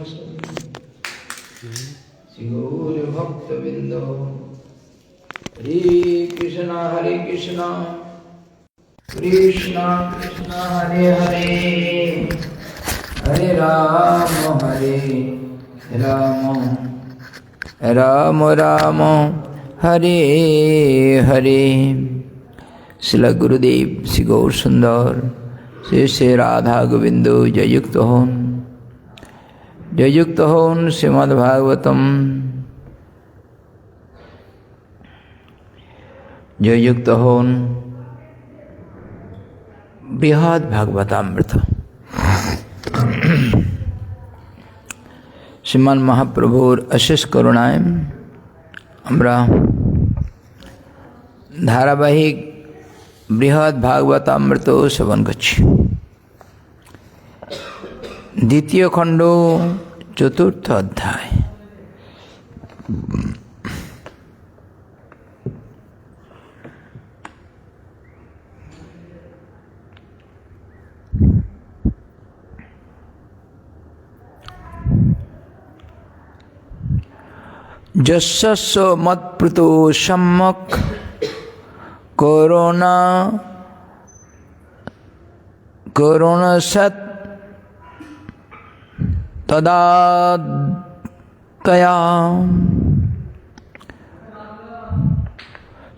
श्री गौर भक्तवृंद। हरे कृष्णा कृष्णा कृष्णा हरे हरे, हरे राम राम राम हरे हरे। श्री गुरुदेव श्री गौर सुंदर श्री श्री राधा गोविंद जययुक्त होन, जययुक्त होन श्रीमद्भागवतम, जययुक्त होन बृहद भागवतामृत। श्रीमान महाप्रभुर अशेष करुणाয় আমরা ধারাবাহিক বৃহৎ ভাগবতামৃত শ্রবণ করছি। দ্বিতীয় খণ্ড চতুর্থ অধ্যায়। যস্য মৎপ্রুতো সম্যক করোনা সৎ তদা তয়া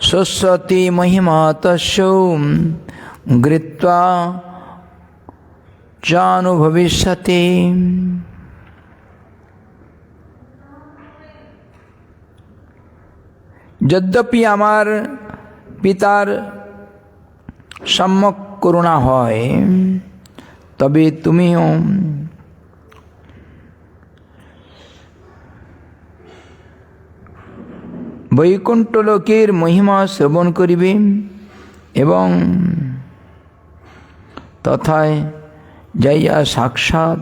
স্বস্বতি মহিমা তস্যৌ গৃহীত্বা চানুভবিষ্যতি। যদ্যপি আমার পিতার সম্যক করুণা হয়, তবে তুমিও বৈকুণ্ঠ লোকের মহিমা শ্রবণ করিবে এবং তথায় যাইয়া সাক্ষাৎ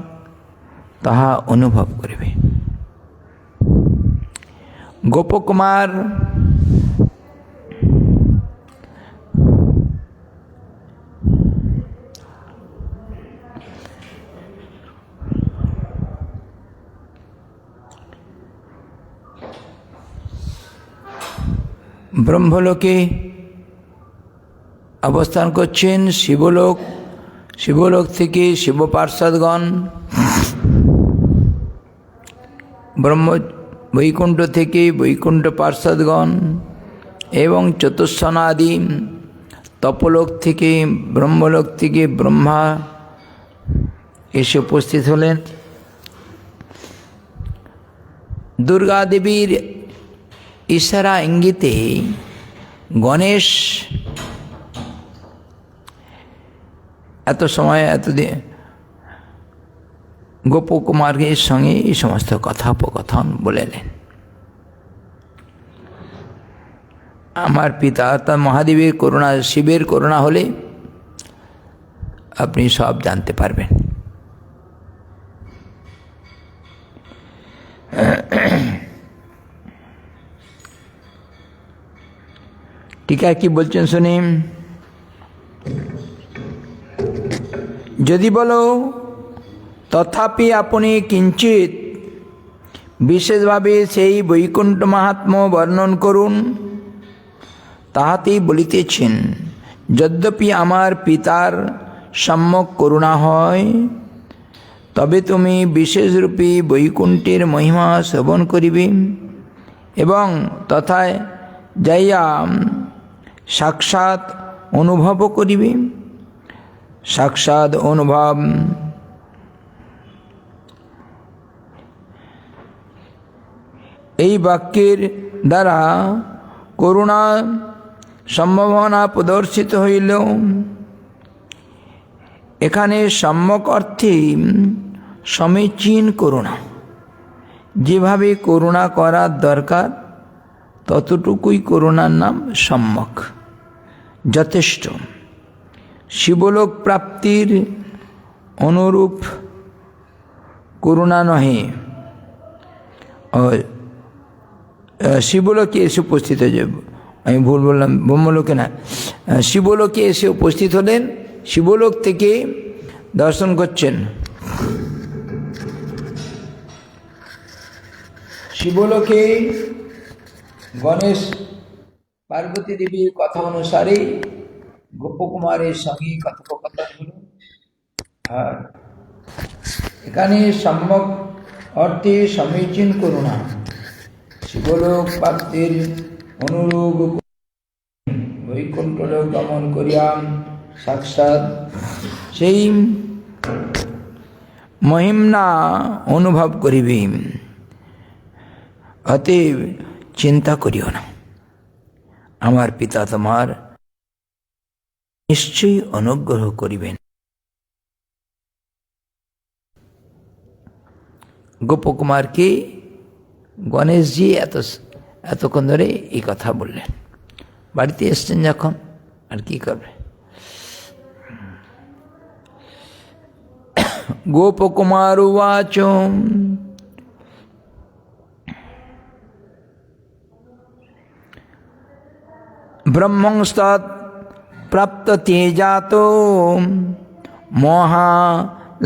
তাহা অনুভব করিবে। গোপকুমার ব্রহ্মলোকে অবস্থান করছেন। শিবলোক থেকে শিব পার্ষদগণ, বৈকুণ্ঠ থেকে বৈকুণ্ঠ পার্ষদগণ এবং চতুষ্সনাদি তপলোক থেকে ব্রহ্মলোক থেকে ব্রহ্মা এসে উপস্থিত হলেন। দুর্গা দেবীর ইশারা ইঙ্গিতে গণেশ এত সময় এতদিন গোপকুমারের সঙ্গে এই সমস্ত কথোপকথন বলেলেন। আমার পিতা অর্থাৎ মহাদেবের করুণা, শিবের করুণা হলে আপনি সব জানতে পারবেন। टीका की बोलছেন শুনি। যদি বলো তথাপি আপনি কিঞ্চিত বিশেষভাবে সেই বৈকুণ্ঠ মাহাত্ম্য বর্ণন করুন। তাহাতেই বলিতেছেন, যদ্যপি আমার পিতার সম্যক করুণা হয়, তবে তুমি বিশেষরূপে বৈকুণ্ঠের মহিমা শ্রবণ করিবে এবং তথায় যাইয়া সাক্ষাৎ অনুভব করিবে। সাক্ষাৎ অনুভব এই বাক্যের দ্বারা করুণা সম্ভাবনা প্রদর্শিত হইল। এখানে সম্যক অর্থে সমীচীন করুণা, যেভাবে করুণা করার দরকার ততটুকুই করুণার নাম সম্যক, যথেষ্ট। শিবলোক প্রাপ্তির অনুরূপ করুণা নহে। শিবলোকে এসে উপস্থিত হয়ে যাব, আমি ভুল বললাম, ব্রহ্মলোকে না, শিবলোকে এসে উপস্থিত হলেন। শিবলোক থেকে দর্শন করছেন। শিবলোকে গণেশ পার্বতী দেবীর কথা অনুসারে গোপকুমারের সঙ্গে কথোপকথন হল। আর এখানে সম্যক অর্থে সমীচীন করুণা শিবলোক প্রাপ্তির অনুরোগ বৈকুণ্ঠলোক গমন করিয়াম সাক্ষাৎ সেই মহিমা অনুভব করিবে। অতএব চিন্তা করিও না, আমার পিতা তোমার নিশ্চয়ই অনুগ্রহ করিবেন। গোপকুমারকে গণেশজি এতক্ষণ ধরে এই কথা বললেন। বাড়িতে এসছেন যখন আর কি করবে। গোপকুমার উবাচ ব্রহ্মংস্তাৎ প্রাপ্ত তেজাতো মোহা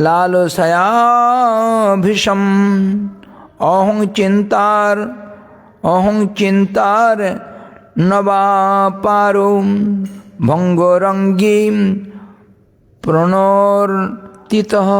লালসায়াভিষম অহং চিন্তার নবাপারো ভঙ্গরঙ্গী প্রণর্তিতঃ।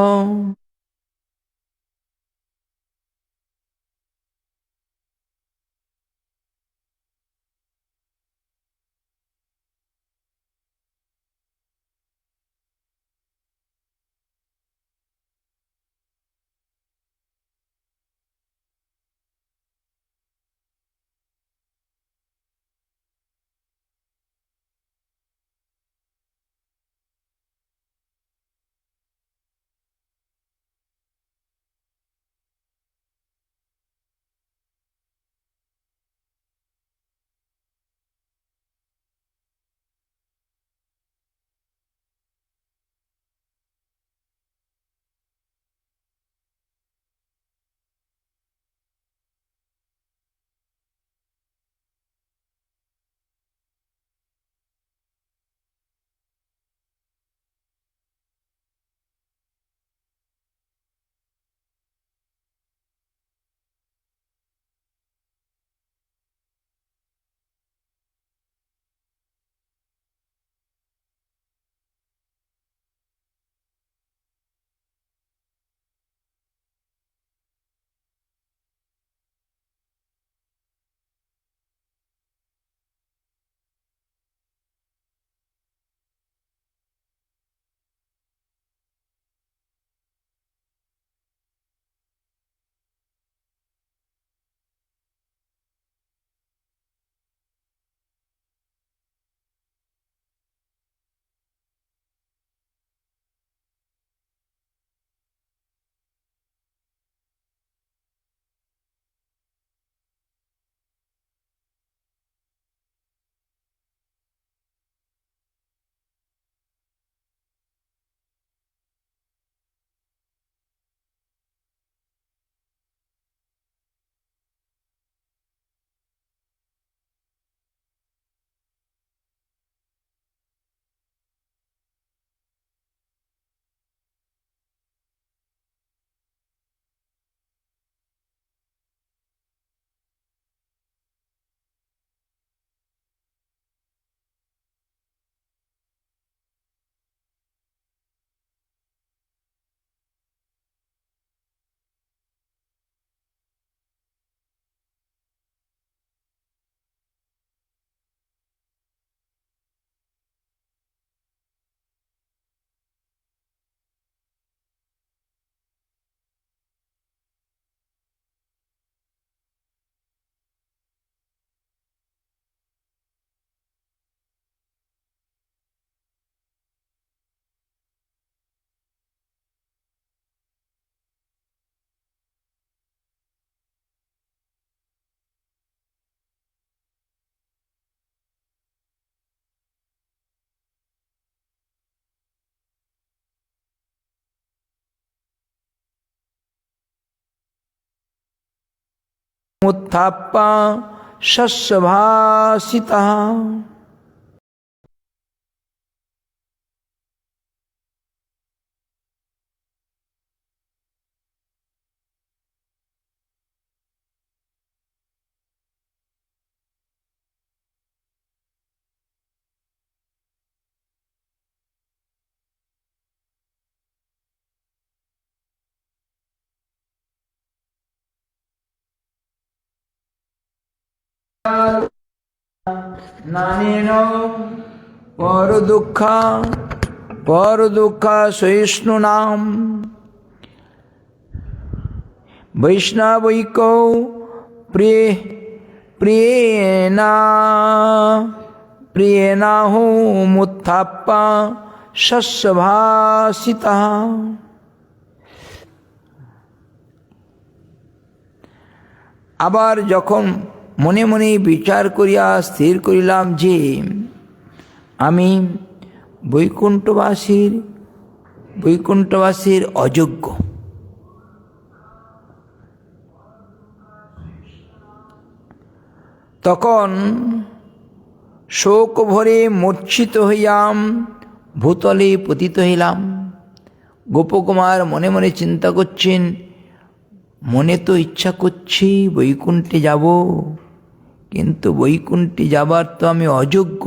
उत्थाप्य शस्यभासितः নানেন পর দুঃখ সহিষ্ণুনাম বৈষ্ণবৈক প্রিয়েনাহো মুত্থাপ্পা শস্যভাসিতা। আবার যখন মনে মনে বিচার করিয়া স্থির করিলাম যে আমি বৈকুণ্ঠবাসীর অযোগ্য, তখন শোক ভরে মূর্ছিত হইয়াম ভূতলে পতিত হইলাম। গোপকুমার মনে মনে চিন্তা করছেন, মনে তো ইচ্ছা করছি বৈকুণ্ঠে যাব, কিন্তু বৈকুণ্ঠে যাবার তো আমি অযোগ্য,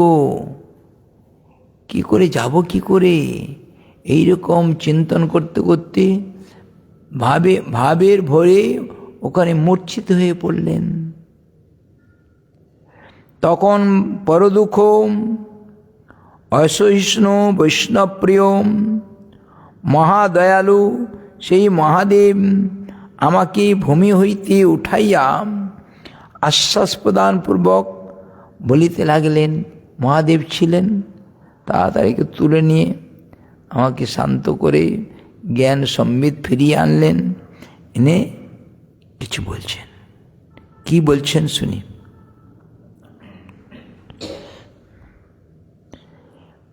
কি করে যাব, কি করে? এইরকম চিন্তন করতে করতে ভাবের ভরে ওখানে মূর্ছিত হয়ে পড়লেন। তখন পরদুঃখ অসহিষ্ণু বৈষ্ণবপ্রিয় মহাদয়ালু সেই মহাদেব আমাকে ভূমি হইতে উঠাইয়া আশ্বাস প্রদানপূর্বক বলিতে লাগলেন। মহাদেব ছিলেন, তাড়াতাড়িকে তুলে নিয়ে আমাকে শান্ত করে জ্ঞান সম্বিত ফিরিয়ে আনলেন। এনে কিছু বলছেন, কি বলছেন শুনি।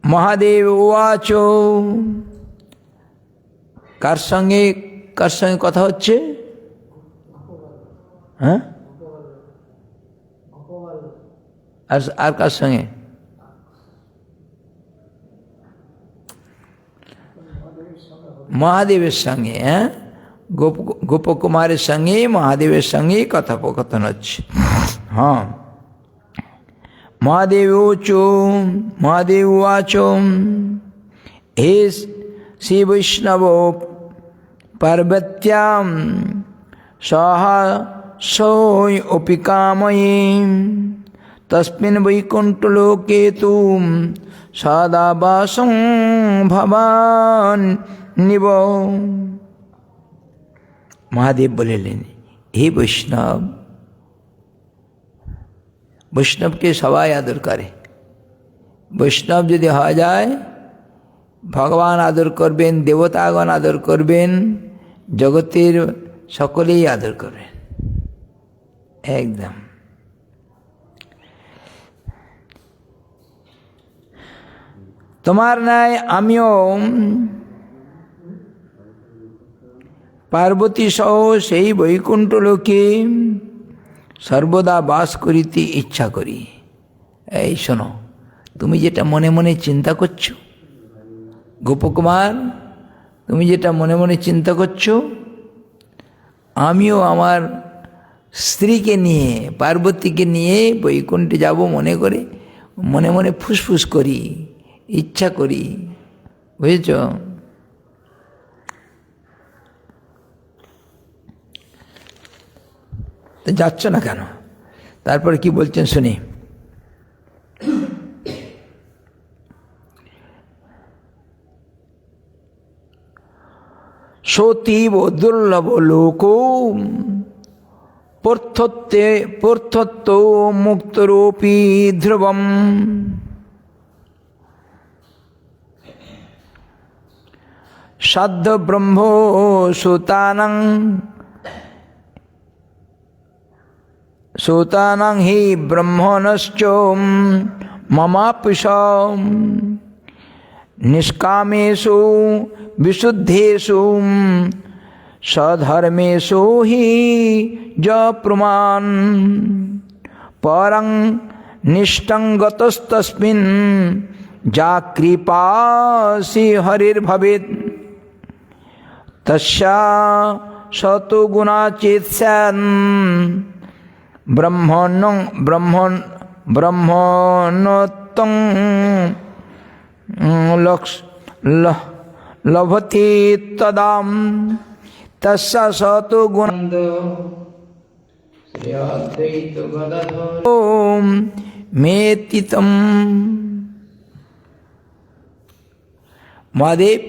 মহাদেব উবাচ, কার সঙ্গে কথা হচ্ছে? হ্যাঁ, আর কার সঙ্গে? মহাদেবের সঙ্গে। হ্যাঁ, গোপকুমারের সঙ্গে মহাদেবের সঙ্গে কথোপকথন হচ্ছে। হ্যাঁ, মহাদেব উবাচ, হে শ্রী বৈষ্ণব পার্বত্যাম সহাসৈ অপি কাময়ে তস্মিন বৈকুণ্ঠলোকে তুম সদা বাসং ভবান নিব। মহাদেব বলিলেন, হে বৈষ্ণব, বৈষ্ণবকে সবাই আদর করে। বৈষ্ণব যদি হওয়া যায়, ভগবান আদর করবেন, দেবতাগণ আদর করবেন, জগতের সকলেই আদর করবেন একদম। তোমার ন্যায় আমিও পার্বতী সহ সেই বৈকুণ্ঠ লোকে সর্বদা বাস করিতে ইচ্ছা করি। এই শোনো, তুমি যেটা মনে মনে চিন্তা করছো, গোপকুমার, তুমি যেটা মনে মনে চিন্তা করছো, আমিও আমার স্ত্রীকে নিয়ে, পার্বতীকে নিয়ে বৈকুণ্ঠে যাব মনে করে মনে মনে ফুসফুস করি, ইচ্ছা করি। বুঝেছ? তো যাচ্ছ না কেন? তারপরে কি বলছেন শুনি। সতীব দুর্লভ লোক পর্থত্ব মুক্তরূপী ধ্রুবম সাধ্য ব্রহ্ম সুতানং হি ব্রহ্মণশ্চ মমাপিশম নিষ্কামেষু বিশুদ্ধেষু সধর্মেষু হি যপ্রমাণ পরং নিষ্ঠং গতস্তস্মিন যা কৃপাসি হরির্ভবেৎ তস্যা শতো গুণাচিৎ স্যান ব্রহ্মণোত্তং লভতি তদাম তস্যা শতো গুণ ওম মেতিতম। মহাদেব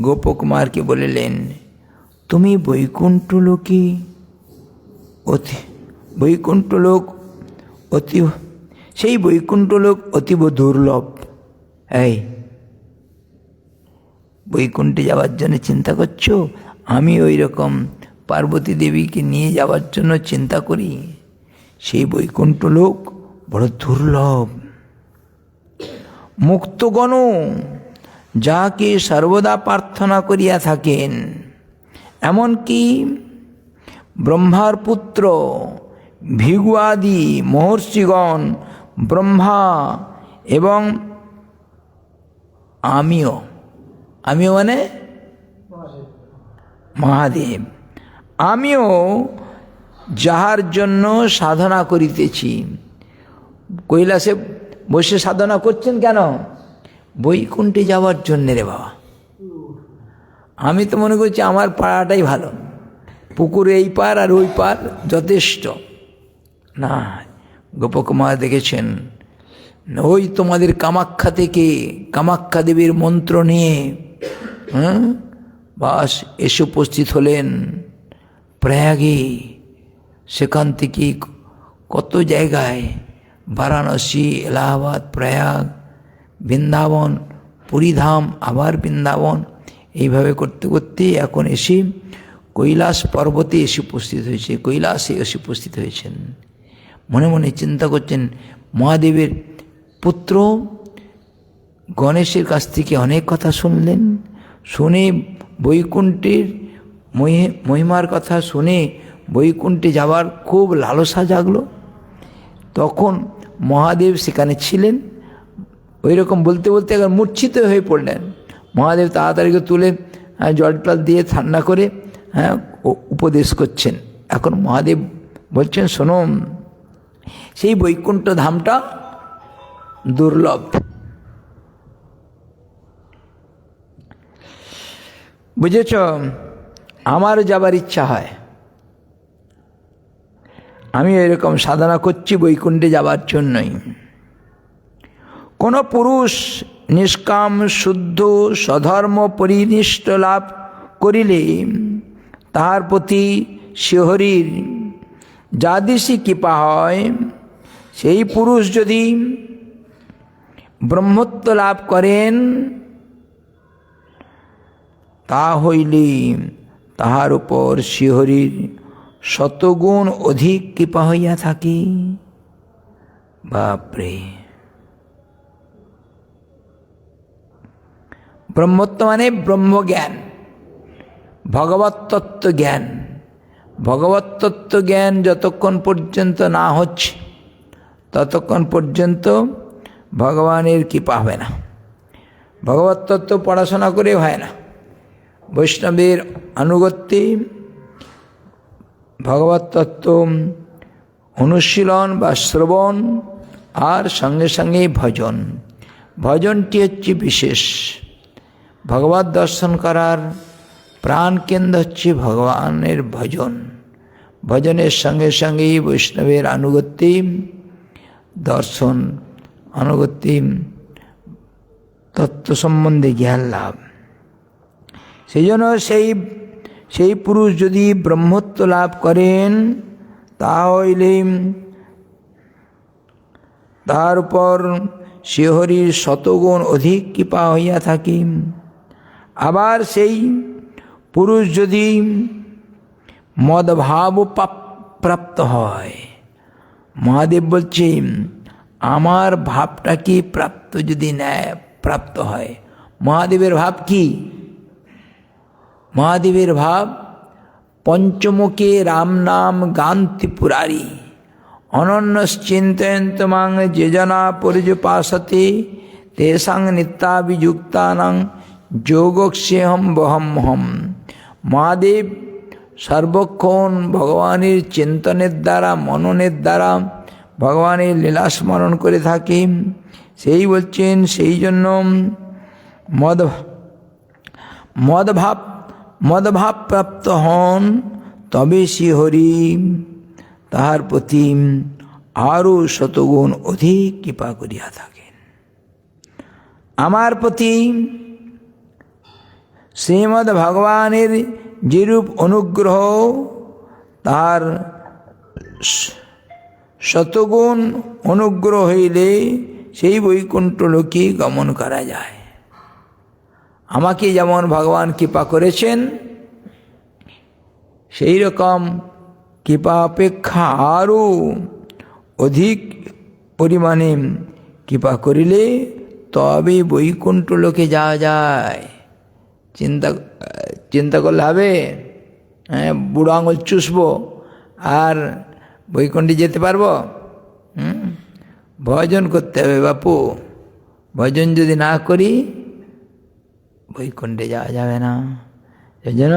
গোপকুমারকে বলিলেন, তুমি বৈকুণ্ঠ লোকে বৈকুণ্ঠ লোক অতি, সেই বৈকুণ্ঠ লোক অতীব দুর্লভ। এই বৈকুণ্ঠে যাওয়ার জন্য চিন্তা করছো? আমি ওই রকম পার্বতী দেবীকে নিয়ে যাওয়ার জন্য চিন্তা করি। সেই বৈকুণ্ঠ লোক বড় দুর্লভ। মুক্তগণ যাকে সর্বদা প্রার্থনা করিয়া থাকেন, এমনকি ব্রহ্মার পুত্র ভৃগুয়াদি মহর্ষিগণ, ব্রহ্মা এবং আমিও মানে মহাদেব, আমিও যাহার জন্য সাধনা করিতেছি। কৈলাসে বসে সাধনা করছেন কেন? বৈকুণ্ঠে যাওয়ার জন্যে রে বাবা। আমি তো মনে করছি আমার পাড়াটাই ভালো, পুকুরে এই পার আর ওই পার যথেষ্ট। না, গোপকুমার দেখেছেন ওই তোমাদের কামাখ্যা থেকে, কামাখ্যা দেবীর মন্ত্র নিয়ে বাস এসে উপস্থিত হলেন প্রয়াগে। সেখান থেকে কত জায়গায়, বারাণসী, এলাহাবাদ, প্রয়াগ, বৃন্দাবন, পুরীধাম, আবার বৃন্দাবন, এইভাবে করতে করতে এখন এসে কৈলাস পর্বতে এসে উপস্থিত হয়েছে, কৈলাসে এসে উপস্থিত হয়েছেন। মনে মনে চিন্তা করছেন, মহাদেবের পুত্র গণেশের কাছ থেকে অনেক কথা শুনলেন, শুনে বৈকুণ্ঠের মহিমার কথা শুনে বৈকুণ্ঠে যাওয়ার খুব লালসা জাগলো। তখন মহাদেব সেখানে ছিলেন। ওই রকম বলতে বলতে একবার মূর্ছিত হয়ে পড়লেন। মহাদেব তাড়াতাড়ি করে তুলে জল টল দিয়ে ঠান্ডা করে উপদেশ করছেন। এখন মহাদেব বলছেন, শোনো, সেই বৈকুণ্ঠ ধামটা দুর্লভ, বুঝেছ? আমার যাবার ইচ্ছা হয়, আমি এরকম সাধনা করছি বৈকুণ্ঠে যাবার জন্যই। কোনো পুরুষ নিষ্কাম শুদ্ধ স্বধর্ম পরিনিষ্ঠ লাভ করিলে তাহার প্রতি শ্রীহরির যাদিশি কৃপা হয়। সেই পুরুষ যদি ব্রহ্মত্ব লাভ করেন, তা হইলে তাহার উপর শ্রীহরির শতগুণ অধিক কৃপা হইয়া থাকে। বাপরে! ব্রহ্মত্ব মানে ব্রহ্মজ্ঞান, ভগবত তত্ত্ব জ্ঞান। ভগবত তত্ত্ব জ্ঞান যতক্ষণ পর্যন্ত না হচ্ছে ততক্ষণ পর্যন্ত ভগবানের কৃপা হবে না। ভগবত তত্ত্ব পড়াশোনা করে হয় না। বৈষ্ণবের আনুগত্যে ভগবত তত্ত্ব অনুশীলন বা শ্রবণ, আর সঙ্গে সঙ্গে ভজন। ভজনটি হচ্ছে বিশেষ। ভগবত দর্শন করার প্রাণ কেন্দ্র হচ্ছে ভগবানের ভজন। ভজনের সঙ্গে সঙ্গেই বৈষ্ণবের আনুগত্যে দর্শন, আনুগত্যে তত্ত্ব সম্বন্ধে জ্ঞান লাভ। সেই জন্য সেই পুরুষ যদি ব্রহ্মত্ব লাভ করেন, তাহলে তার উপর শ্রীহরির শতগুণ অধিক কৃপা হইয়া থাকে। আবার সেই পুরুষ যদি মদভাব প্রাপ্ত হয়, মহাদেব বলছে আমার ভাবটা কি প্রাপ্ত যদি নেয়, প্রাপ্ত হয়। মহাদেবের ভাব কি? মহাদেবের ভাব পঞ্চমুখে রাম নাম গান ত্রিপুরারি, অনন্যশ্চিন্তয়ন্ত মাং যে জনা পরিজুপাসতে তেষাং নিত্যাভিযুক্তানাং যোগক্ষেহম বহমহম। মহাদেব সর্বক্ষণ ভগবানের চিন্তনের দ্বারা, মননের দ্বারা ভগবানের লীলা স্মরণ করে থাকে। সেই বলছেন, সেই জন্য মদভাব প্রাপ্ত হন, তবে শ্রীহরি তাহার প্রতি আরও শতগুণ অধিক কৃপা করিয়া থাকেন। আমার প্রতি শ্রীমদ্ ভগবানের যেরূপ অনুগ্রহ, তার শতগুণ অনুগ্রহ হইলে সেই বৈকুণ্ঠ লোকে গমন করা যায়। আমাকে যেমন ভগবান কৃপা করেছেন, সেই রকম কৃপা অপেক্ষা আরও অধিক পরিমাণে কৃপা করিলে তবে বৈকুণ্ঠ লোকে যাওয়া যায়। চিন্তা করলে হবে? হ্যাঁ, বুড়ো আঙুল চুষবো আর বৈকুণ্ঠে যেতে পারবো? ভজন করতে হবে বাপু। ভজন যদি না করি বৈকুণ্ঠে যাওয়া যাবে না। এই জন্য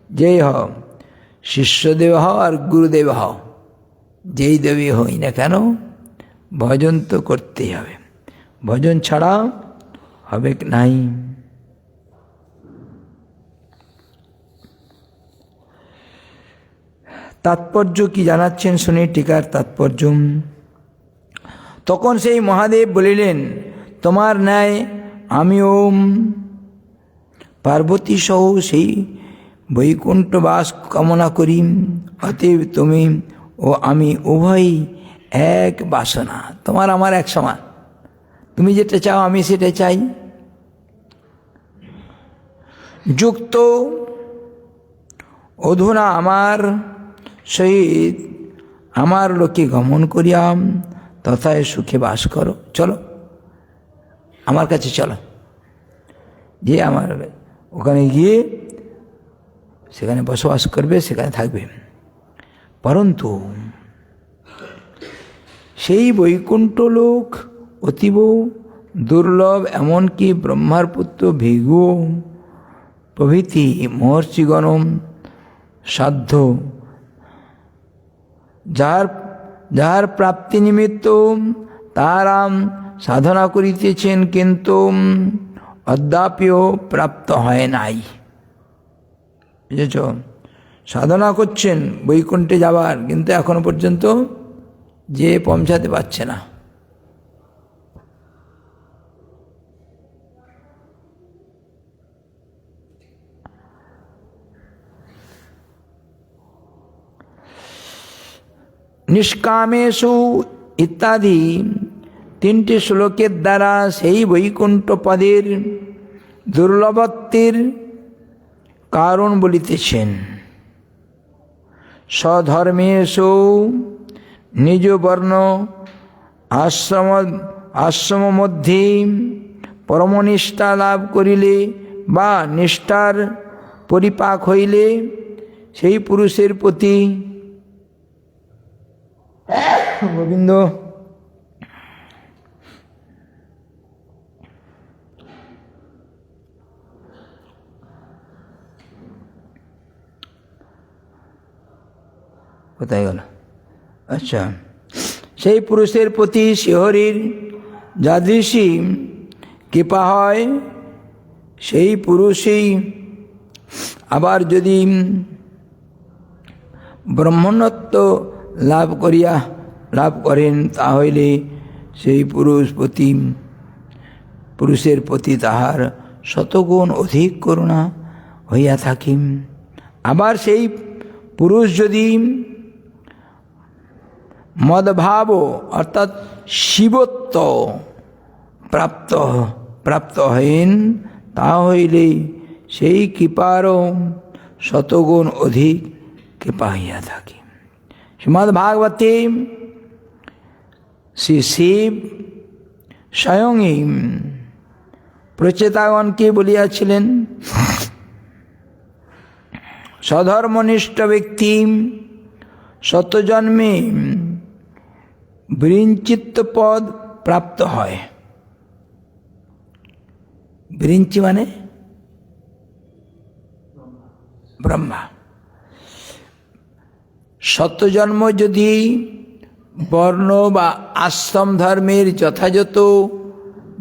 যেই হও, শিষ্যদেব হও আর গুরুদেব হও, যেই দেবী হই না কেন, ভজন তো করতেই হবে। ভজন ছাড়া হবে নাই। তাৎপর্য কি জানাচ্ছেন শুনি, টিকার তাৎপর্য। তখন সেই মহাদেব বলিলেন, তোমার ন্যায় আমিও পার্বতী সহ সেই বৈকুণ্ঠবাস কামনা করি। অতএব তুমি ও আমি উভয়ই এক বাসনা, তোমার আমার এক সমান। তুমি যেটা চাও আমি সেটা চাই। যুক্ত অধুনা আমার সহিত আমার লোকে গমন করিয়াম, তথায় সুখে বাস করো। চলো আমার কাছে, চলো। যে আমার ওখানে গিয়ে সেখানে বসবাস করবে, সেখানে থাকবে। পরন্তু সেই বৈকুণ্ঠ লোক অতীব দুর্লভ, এমনকি ব্রহ্মার পুত্র ভৃগু প্রভৃতি মহর্ষিগণ সাধ্য, যাহার প্রাপ্তি নিমিত্ত তাহারা সাধনা করিতেছেন, কিন্তু অদ্যাপিও প্রাপ্ত হয় নাই। বুঝেছ? সাধনা করছেন বৈকুণ্ঠে যাবার, কিন্তু এখনো পর্যন্ত যে পৌঁছাতে পারছে না। নিষ্কামেষু ইত্যাদি তিনটি শ্লোকের দ্বারা সেই বৈকুণ্ঠ পদের দুর্লভত্বের কারণ বলিতেছেন। স্বধর্মেষু নিজ বর্ণ আশ্রম মধ্যে পরমনিষ্ঠা লাভ করিলে বা নিষ্ঠার পরিপাক হইলে সেই পুরুষের প্রতি গোবিন্দ কোথায় গেল? আচ্ছা, সেই পুরুষের প্রতি শিহরির যাদৃশী কৃপা হয়, সেই পুরুষই আবার যদি ব্রহ্মণত্ব লাভ করেন, তাহলে সেই পুরুষের প্রতি তাহার শতগুণ অধিক করুণা হইয়া থাকে। আবার সেই পুরুষ যদি মদভাব অর্থাৎ শিবত্ব প্রাপ্ত হইন, তা হইলে সেই কৃপারও শতগুণ অধিক কৃপা হইয়া থাকে। শ্রীমদ্ ভাগবতে শ্রী শিব স্বয়ংই প্রচেতাগণকে বলিয়াছিলেন, স্বধর্মনিষ্ঠ ব্যক্তি শতজন্মে বৃঞ্চিত পদ প্রাপ্ত হয়। বৃঞ্চি মানে ব্রহ্মা। শতজন্ম যদি বর্ণ বা আশ্রম ধর্মের যথাযথ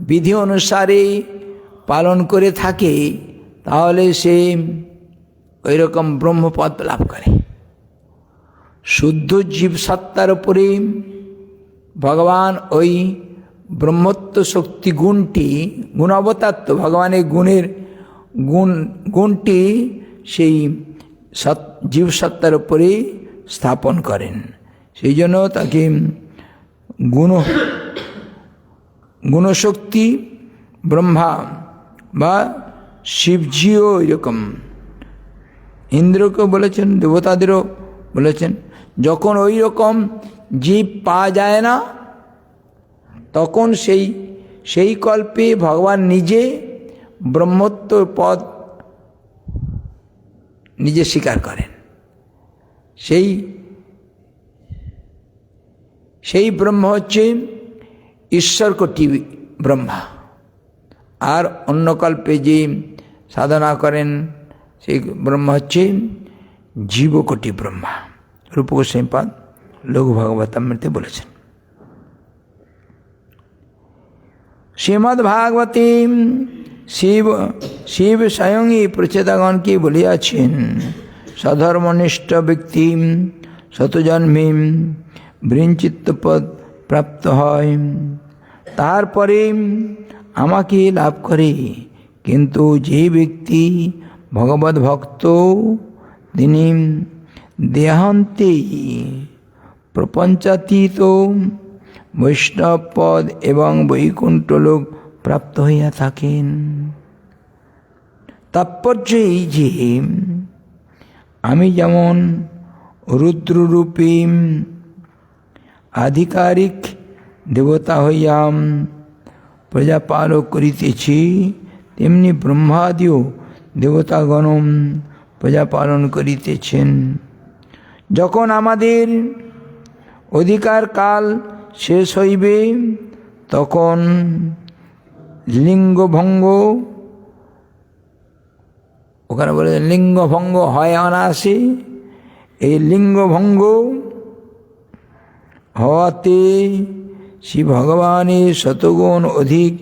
বিধি অনুসারে পালন করে থাকে, তাহলে সে ওই রকম ব্রহ্মপদ লাভ করে। শুদ্ধ জীব সত্তার উপরে ভগবান ওই ব্রহ্মত্ব শক্তি গুণটি, গুণাবতাত্ম ভগবানের গুণটি সেই জীব সত্তার উপরে স্থাপন করেন। সেই জন্য তাকে গুণশক্তি ব্রহ্মা বা শিবজিও এরকম, ইন্দ্রকেও বলেছেন, দেবতাদেরও বলেছেন। যখন ওই রকম জীব পাওয়া যায় না, তখন সেই কল্পে ভগবান নিজে ব্রহ্মত্ব পদ নিজে স্বীকার করেন। সেই ব্রহ্ম হচ্ছে ঈশ্বরকোটি ব্রহ্মা। আর অন্য কল্পে যে সাধনা করেন সেই ব্রহ্ম হচ্ছে জীবকোটি ব্রহ্মা। রূপ গোস্বামী পাদ লঘু ভাগবতামৃতে বলেছেন। শ্রীমদ্ ভাগবতী শিব স্বয়ংই প্রচেতাগণকে বলিয়াছেন, সধর্মনিষ্ঠ ব্যক্তি শতজন্মে বৃঞ্চিত্তপদ প্রাপ্ত হয়, তারপরে আমাকে লাভ করে। কিন্তু যে ব্যক্তি ভগবত ভক্ত, তিনি দেহান্তে প্রপঞ্চাতীত বৈষ্ণব পদ এবং বৈকুণ্ঠ লোক প্রাপ্ত হইয়া থাকেন। তাৎপর্য এই যে, আমি যেমন রুদ্ররূপী আধিকারিক দেবতা হইয়া প্রজাপালন করিতেছি, তেমনি ব্রহ্মাদিও দেবতাগণ প্রজাপালন করিতেছেন। যখন আমাদের অধিকার কাল শেষ হইবে, তখন লিঙ্গভঙ্গ, ওখানে বলে লিঙ্গভঙ্গ হয় অনায়াসে। এই লিঙ্গভঙ্গ হওয়াতে শ্রী ভগবানের শতগুণ অধিক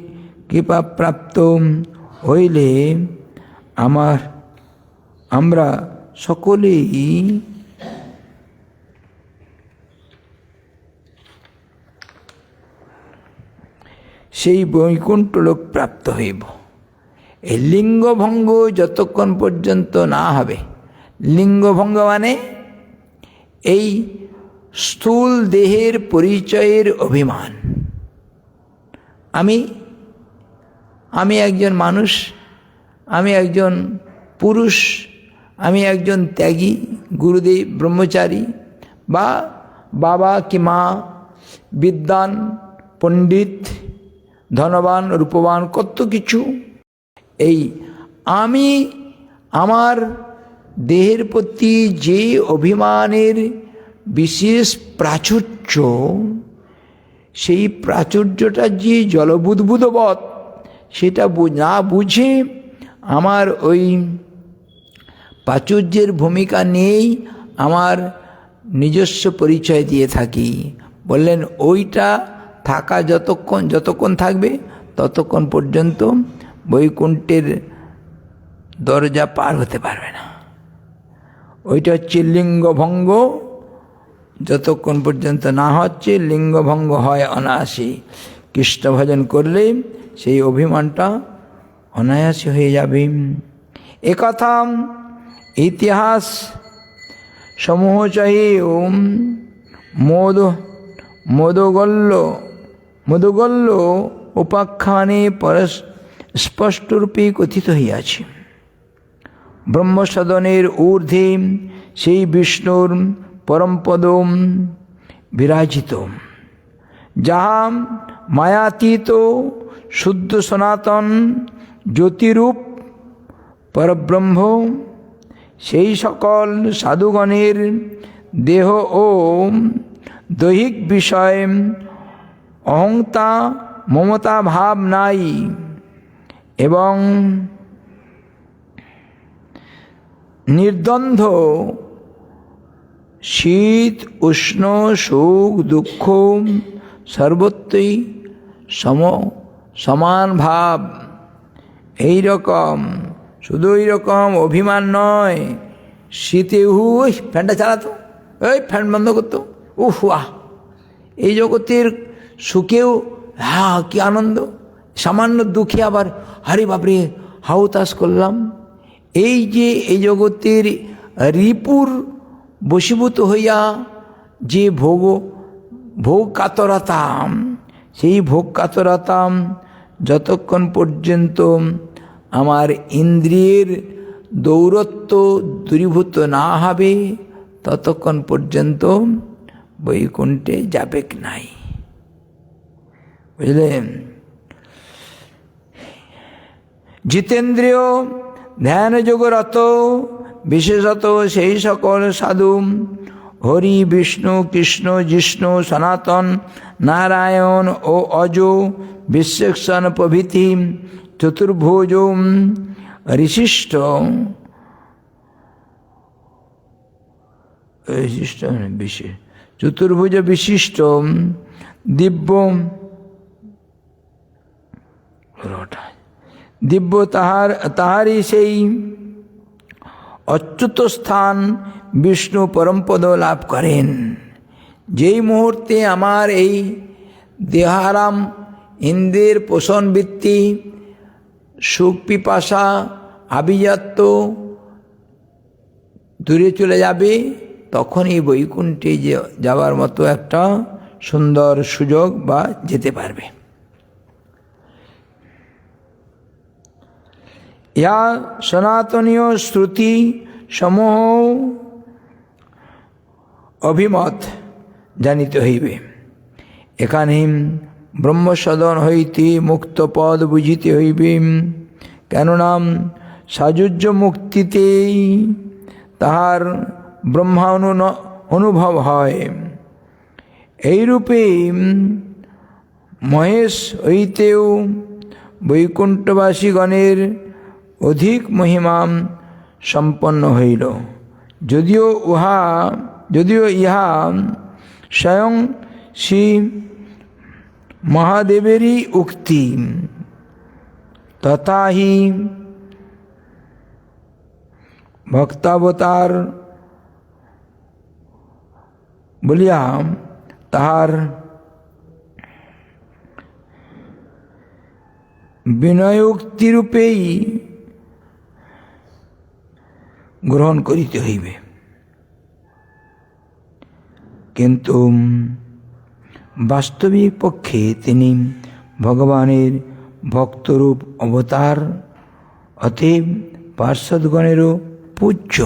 কৃপা প্রাপ্ত হইলে আমরা সকলেই সেই বৈকুণ্ঠ লোক প্রাপ্ত হইব। এই লিঙ্গভঙ্গ যতক্ষণ পর্যন্ত না হবে, লিঙ্গভঙ্গ মানে এই স্থূল দেহের পরিচয়ের অভিমান। আমি একজন মানুষ, আমি একজন পুরুষ, আমি একজন ত্যাগী, গুরুদেব ব্রহ্মচারী, বা বাবা কি মা, বিদ্বান, পণ্ডিত, ধনবান, রূপবান, কত কিছু। এই আমি আমার দেহের প্রতি যে অভিমানের বিশেষ প্রাচুর্য, সেই প্রাচুর্যটা যে জলবুদ্বুদবৎ, সেটা না বুঝে আমার ওই প্রাচুর্যের ভূমিকা নিয়েই আমার নিজস্ব পরিচয় দিয়ে থাকি। বললেন ওইটা থাকা যতক্ষণ থাকবে, ততক্ষণ পর্যন্ত বৈকুণ্ঠের দরজা পার হতে পারবে না। ওইটা হচ্ছে লিঙ্গভঙ্গ। যতক্ষণ পর্যন্ত না হচ্ছে, লিঙ্গভঙ্গ হয় অনায়াসে। কৃষ্ণ ভজন করলে সেই অভিমানটা অনায়াসে হয়ে যাবে। একথা ইতিহাস সমূহ চাহি মোদগল্য উপাখ্যানে স্পষ্টরূপে কথিত হইয়াছে। ব্রহ্মসদনের ঊর্ধ্বে সেই বিষ্ণুর পরমপদ বিরাজিত, যাহা মায়াতীত শুদ্ধ সনাতন জ্যোতিরূপ পরব্রহ্ম। সেই সকল সাধুগণের দেহ ও দৈহিক বিষয় অহংতা মমতা ভাব নাই, এবং নির্দ্বন্দ্ব শীত উষ্ণ সুখ দুঃখ সর্বত্রই সমান ভাব। এই রকম, শুধু এই রকম অভিমান নয়। শীতে ফ্যানটা চালাতো, এই ফ্যান বন্ধ করতো, উহ আহ, এই জগতের সুখেও হ্যাঁ কি আনন্দ, সামান্য দুঃখে আবার আরে বাপরে হাউতাস করলাম। এই যে এই জগতের রিপুর বশীভূত হইয়া যে ভোগ কাতরতাম, সেই ভোগ কাতরতাম যতক্ষণ পর্যন্ত আমার ইন্দ্রিয়ের দৌরত্ব দূরীভূত না হবে ততক্ষণ পর্যন্ত বৈকুণ্ঠে যাবে নাই। বুঝলেন? জিতেন্দ্রিয় ধ্যান যোগরত বিশেষত সেই সকল সাধু হরি, বিষ্ণু, কৃষ্ণ, জিষ্ণু, সনাতন, নারায়ণ ও অজ, বিশ্বেশ্বর প্রভৃতি চতুর্ভুজ বিশিষ্ট চতুর্ভুজ বিশিষ্ট দিব্য তাহারই সেই অচ্যুত স্থান বিষ্ণু পরমপদ লাভ করেন। যেই মুহূর্তে আমার এই দেহারাম ইন্দ্রিয়ের পোষণ বৃত্তি সুখ পিপাসা আভিজাত্য দূরে চলে যাবে, তখন এই বৈকুণ্ঠে যাওয়ার মতো একটা সুন্দর সুযোগ বা যেতে পারবে। ইহা সনাতনীয় শ্রুতি সমূহ অভিমত জানিতে হইবে। এখানে ব্রহ্মসদন হইতে মুক্ত পদ বুঝিতে হইবে, কেননা সাযুজ্য মুক্তিতেই তাহার ব্রহ্মা অনুভব হয়। এইরূপে মহেশ হইতেও বৈকুণ্ঠবাসীগণের অধিক মহিমা সম্পন্ন হইল, যদিও ইহা স্বয়ং শ্রী মহাদেবেরই উক্তি, তথাহি ভক্তাবতার বলিয়া তাহার বিনয়োক্তিরূপেই গ্রহণ করিতে হইবে। কিন্তু বাস্তবিক পক্ষে তিনি ভগবানের ভক্তরূপ অবতার, অতএব পার্শ্বদগণেরও পূজ্য।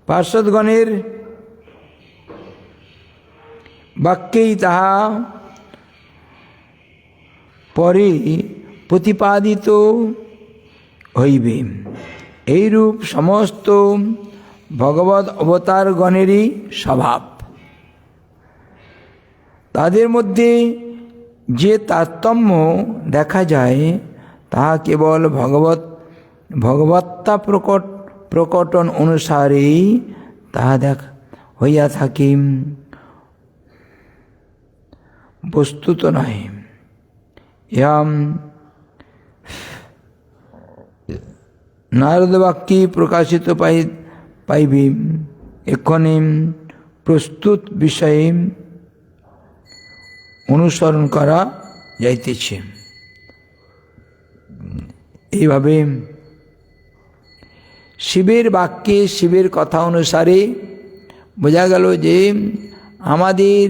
পার্শ্বদগণের বাক্যেই তাহা পরে প্রতিপাদিত হইবে। এইরূপ সমস্ত ভগবৎ অবতারগণেরই স্বভাব। তাদের মধ্যে যে তারতম্য দেখা যায় তাহা কেবল ভগবত্তা প্রকটন অনুসারেই তাহা হইয়া থাকে, বস্তুত নয়। ইহাম নারদ বাক্যে প্রকাশিত পাইবে। এক্ষণে প্রস্তুত বিষয়ে অনুসরণ করা যাইতেছে। এইভাবে শিবের বাক্যে শিবের কথা অনুসারে বোঝা গেল যে আমাদের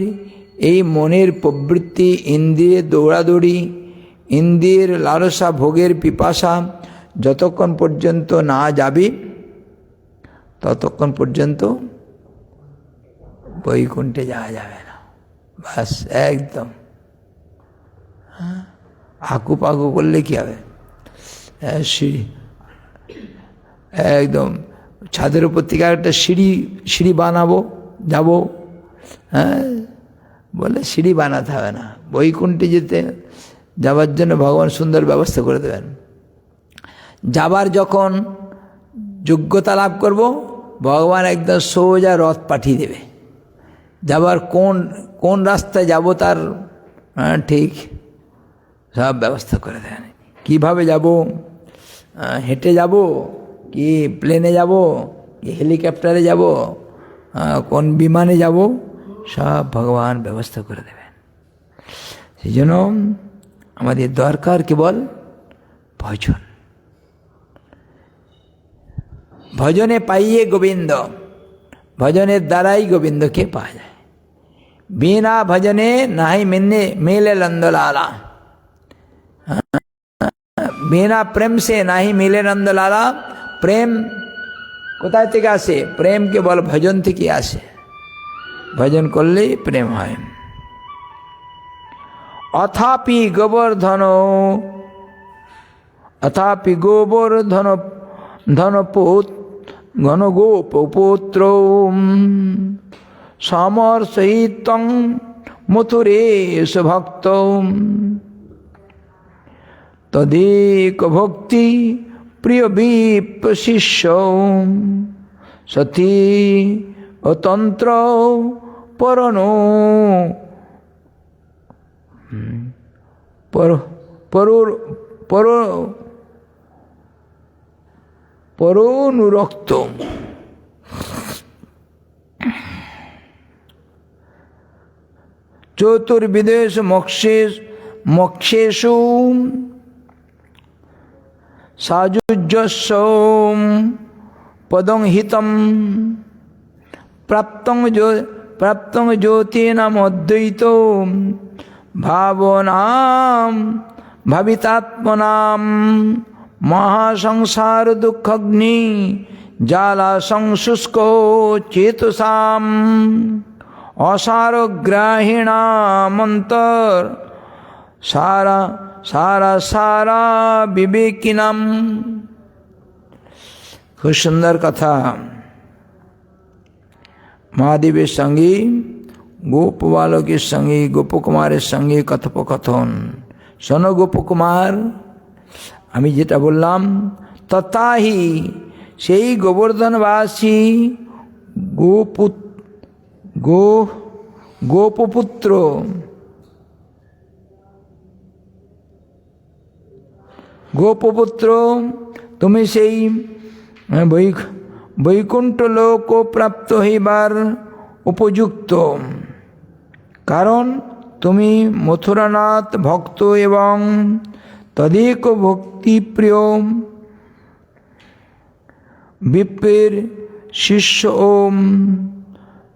এই মনের প্রবৃত্তি, ইন্দ্রিয়ের দৌড়াদৌড়ি, ইন্দ্রিয়ের লালসা, ভোগের পিপাসা যতক্ষণ পর্যন্ত না যাবে ততক্ষণ পর্যন্ত বৈকুণ্ঠে যাওয়া যাবে না। বাস একদম আকু পাকু করলে কি হবে, একদম ছাদের উপর থেকে একটা সিঁড়ি বানাবো, যাবো, হ্যাঁ বলে সিঁড়ি বানাতে হবে না। বৈকুণ্ঠে যাবার জন্য ভগবান সুন্দর ব্যবস্থা করে দেবেন। যাবার যখন যোগ্যতা লাভ করব, ভগবান একদম সোজা রথ পাঠিয়ে দেবে। যাবার কোন রাস্তায় যাব তার ঠিক সব ব্যবস্থা করে দেন। কিভাবে যাব, হেঁটে যাব কি প্লেনে যাব কি হেলিকপ্টারে যাব, কোন বিমানে যাব, সব ভগবান ব্যবস্থা করে দেবেন। সেই জন্য আমাদের দরকার কেবল ভজন। ভজনে পাইয়ে গোবিন্দ, ভজনের দ্বারাই গোবিন্দকে পাওয়া যায়। বিনা ভজনে নাহি মিলে নন্দলালা, বিনা প্রেম সে নাহি মিলে নন্দলালা। প্রেম কোথায় থেকে আসে? প্রেম কেবল ভজন থেকে আসে, ভজন করলেই প্রেম হয়। অথাপি গোবর্ধন, অথাপি গোবর্ধন ধনপুত ঘন গোপপুত্র সমর্ষয়িত্বং মথুরেশ ভক্ত তদেক ভক্তি প্রিয় বিপ্র শিষ্য সতী অতন্ত্র পরনো পরনুরক্ত। চতুর্বিদেশ মোক্ষেষু সাযুজ্যস্য পদং হিতম প্রাপ্তং জ্যোতিনাম অদ্বৈত ভাবনাম ভাবিতাত্মনাম মহাসংসার দুঃখগ্নি জালা সংশুষ্ক চেতসাম অসারগ্রাহিণামন্তর সারা সারা সারা বিবেকিনাম। খুব সুন্দর কথা। মহাদেবের সঙ্গে গোপ বালকের সঙ্গে গোপকুমারের সঙ্গে কথোপকথন। শোনো গোপকুমার, আমি যেটা বললাম তথাহি সেই গোবর্ধনবাসী গোপপুত্র তুমি সেই বৈকুণ্ঠ লোক প্রাপ্ত হইবার উপযুক্ত, কারণ তুমি মথুরানাথ ভক্ত এবং তদেক ভক্তিপ্রিয় বিপ্রের শিষ্য ওম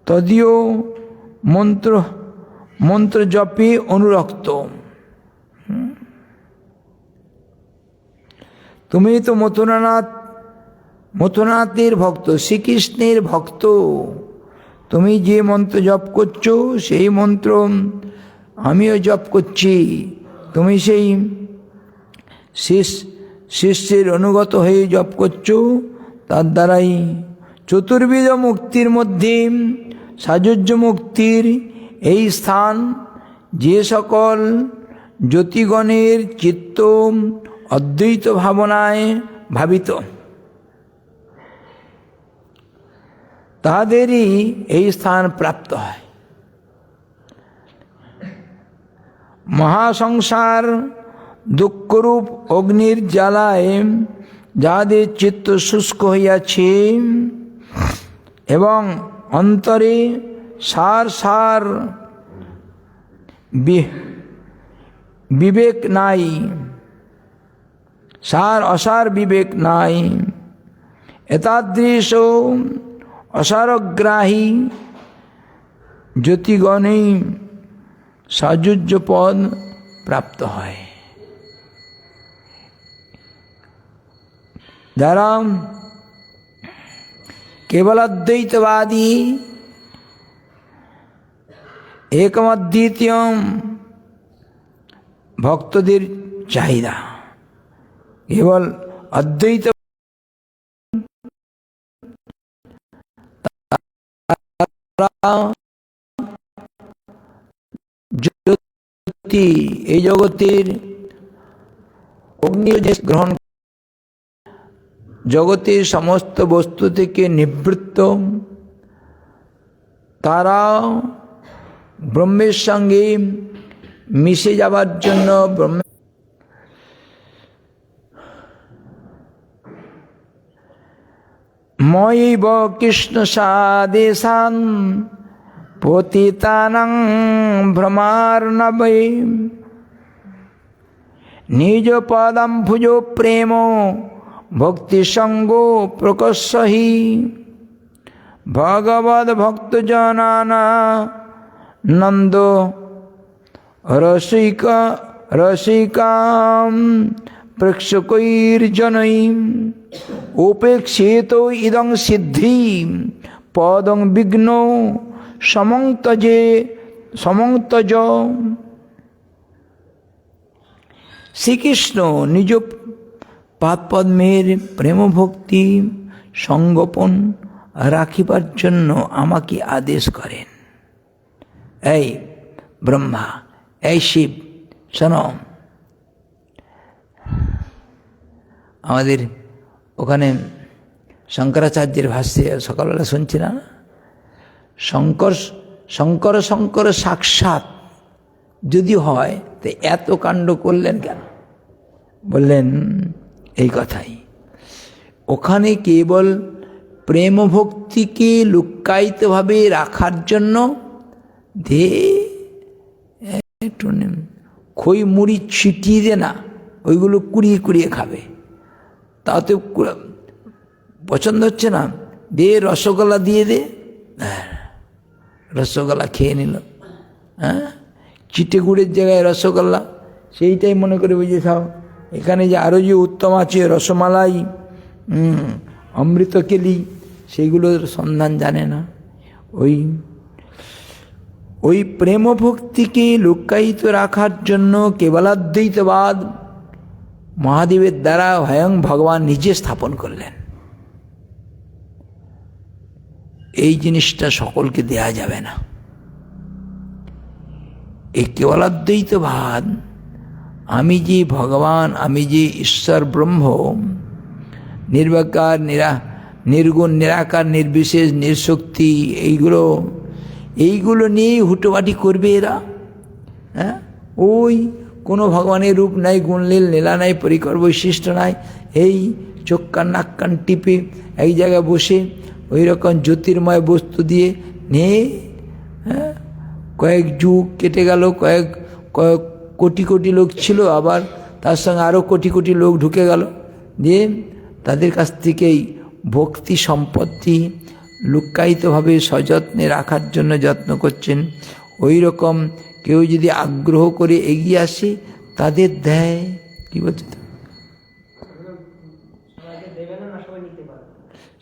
তদীয় মন্ত্র জপে অনুরক্ত। তুমি তো মথুরানাথের ভক্ত, শ্রীকৃষ্ণের ভক্ত। তুমি যে মন্ত্র জপ করছো সেই মন্ত্র আমিও জপ করছি। তুমি সেই শিষ্যের অনুগত হয়ে জপ করছো, তার দ্বারাই চতুর্বিধ মুক্তির মধ্যে সাযুজ্য মুক্তির এই স্থান। যে সকল জ্যোতিগণের চিত্ত অদ্বৈত ভাবনায় ভাবিত, তাদেরই এই স্থান প্রাপ্ত হয়। মহাসংসার দুঃখরূপ অগ্নির জ্বালায় যাদের চিত্ত শুষ্ক হইয়াছে এবং অন্তরে সার বিবেক নাই, অসার বিবেক নাই, এতাদৃশ অসারগ্রাহী জ্যোতিগণেই সাযুজ্য পদ প্রাপ্ত হয়। যারা কেবল অদ্বৈতবাদী একমদ্বিতীয় ভক্তদের চাহিদা, কেবল অদ্বৈত জ্যোতি এই জগতের অগ্নি গ্রহণ, জগতের সমস্ত বস্তু থেকে নিবৃত্ত, তারা ব্রহ্মের সঙ্গে মিশে যাবার জন্য ময়ৈব কৃষ্ণ সাদেশান পতিতানাং ভ্রমার্ণবে নিজ পদাম্ভুজ প্রেম ভক্তি সঙ্গ প্রকর্ষহি ভগবদ ভক্তজনানা নন্দ রসিকাম প্রেক্ষকৈর্জনৈ উপেক্ষিত ইদং সিদ্ধি পদং বিঘ্ন সমন্তজ। শ্রীকৃষ্ণ নিজ পাদপদ্মের প্রেম ভক্তি সংগোপন রাখিবার জন্য আমাকে আদেশ করেন। এই ব্রহ্মা, এই শিব, শোনো, আমাদের ওখানে শঙ্করাচার্যের ভাষ্যে সকালবেলা শুনছি না, শঙ্কর সাক্ষাৎ যদি হয় তো এত কাণ্ড করলেন কেন? বললেন এই কথাই, ওখানে কেবল প্রেম ভক্তিকে লুক্কায়িতভাবে রাখার জন্য একটু খই মুড়ি ছিটিয়ে দে না, ওইগুলো কুড়িয়ে কুড়িয়ে খাবে, তাতে পছন্দ হচ্ছে না, দে রসগোল্লা দিয়ে দে, রসগোল্লা খেয়ে নিল। হ্যাঁ, চিটে গুড়ের জায়গায় রসগোল্লা, সেইটাই মনে করে বুঝে খাও। এখানে যে আরও যে উত্তম আছে রসমালাই, অমৃতকেলি, সেইগুলোর সন্ধান জানে না। ওই প্রেম ভক্তিকে লুক্কায়িত রাখার জন্য কেবলাদ্বৈতবাদ মহাদেবের দ্বারা স্বয়ং ভগবান নিজে স্থাপন করলেন। এই জিনিসটা সকলকে দেয়া যাবে না। এই কেবলাদ্বৈতবাদ, আমি যে ভগবান, আমি যে ঈশ্বর ব্রহ্ম, নির্বিকার নির্গুণ নিরাকার নির্বিশেষ নির্শক্তি, এইগুলো নিয়েই হুটোবাটি করবে এরা। হ্যাঁ, ওই কোনো ভগবানের রূপ নাই, গুণলীল লীলা নাই, পরিকর বৈশিষ্ট্য নাই, এই চোখ কান নাক কান টিপে এক জায়গায় বসে ওই রকম জ্যোতির্ময় বস্তু দিয়ে নিয়ে, হ্যাঁ, কয়েক যুগ কেটে গেল, কয়েক কোটি কোটি লোক ছিল, আবার তার সঙ্গে আরও কোটি কোটি লোক ঢুকে গেল, দিয়ে তাদের কাছ থেকেই ভক্তি সম্পত্তি লুক্কায়িতভাবে সযত্নে রাখার জন্য যত্ন করছেন। ওই রকম কেউ যদি আগ্রহ করে এগিয়ে আসে তাদের দেয়। কি বলছে?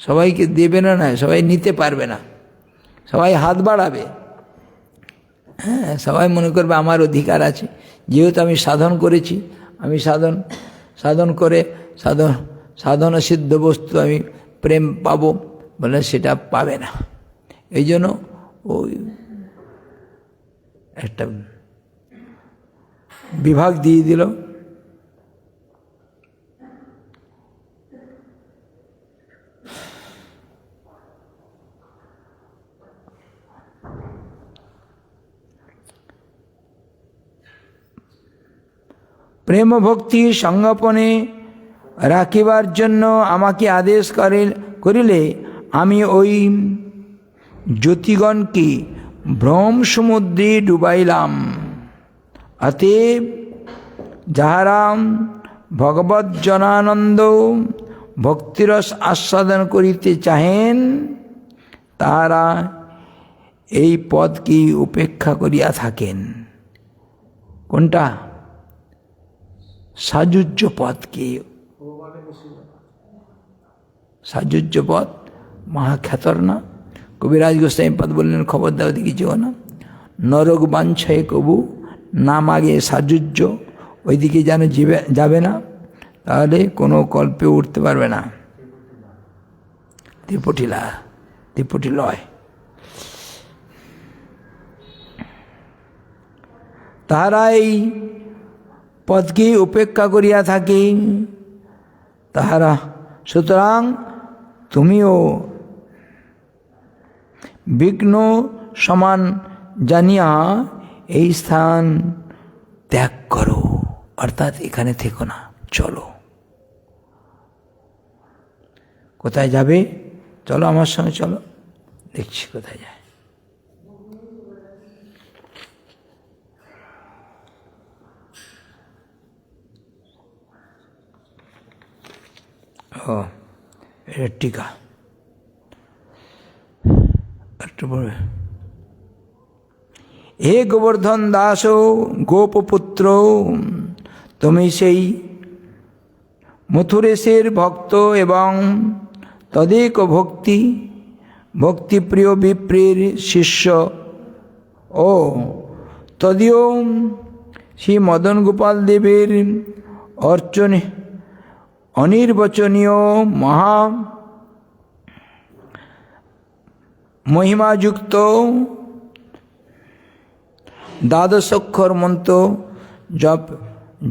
সবাইকে দেবে না, না সবাই নিতে পারবে না, সবাই হাত বাড়াবে। হ্যাঁ, সবাই মনে করবে আমার অধিকার আছে, যেহেতু আমি সাধন করেছি, আমি সাধন করে সাধন সিদ্ধ বস্তু আমি প্রেম পাবো, বলে সেটা পাবে না। এই জন্য ওই একটা বিভাগ দিয়ে দিল। প্রেম ভক্তি সংগোপনে রাখিবার জন্য আমাকে আদেশ করিলে আমি ওই জ্যোতিগণকে ভ্রম সমুদ্রে ডুবাইলাম। অতএব যাহারা ভগবৎ জনানন্দ ভক্তিরস আস্বাদন করিতে চাহেন, তাহারা এই পদকে উপেক্ষা করিয়া থাকেন। কোনটা? সাযুজ্য পদকে। সাযুজ্য পদ মহাখ্যাতর না, কবিরাজ গোস্বামী পদ বললেন, খবর দাও দিকে যেও না, নরক বাঞ্ছায় কবু নাম আগে সাযুজ্য, ওইদিকে যেন যাবে না, তাহলে কোনো কল্পে উঠতে পারবে না। ত্রিপুটি লয়। তাহারা এই পদকে উপেক্ষা করিয়া থাকে, তাহারা সুতরাং তুমিও বিঘ্ন সমান জানিয়া এই স্থান ত্যাগ করো, অর্থাৎ এখানে থেকো না, চলো। কোথায় যাবে? চলো আমার সঙ্গে চলো, দেখছি কোথায় যায়। ও এটা টিকা একটু পড়বে। হে গোবর্ধন দাস গোপপুত্র, তুমি সেই মথুরেশের ভক্ত এবং তদেক ভক্তিপ্রিয় বিপ্রের শিষ্য ও তদীয় শ্রী মদন গোপাল দেবের অনির্বচনীয় মহিমাযুক্ত দ্বাদশাক্ষর মন্ত্র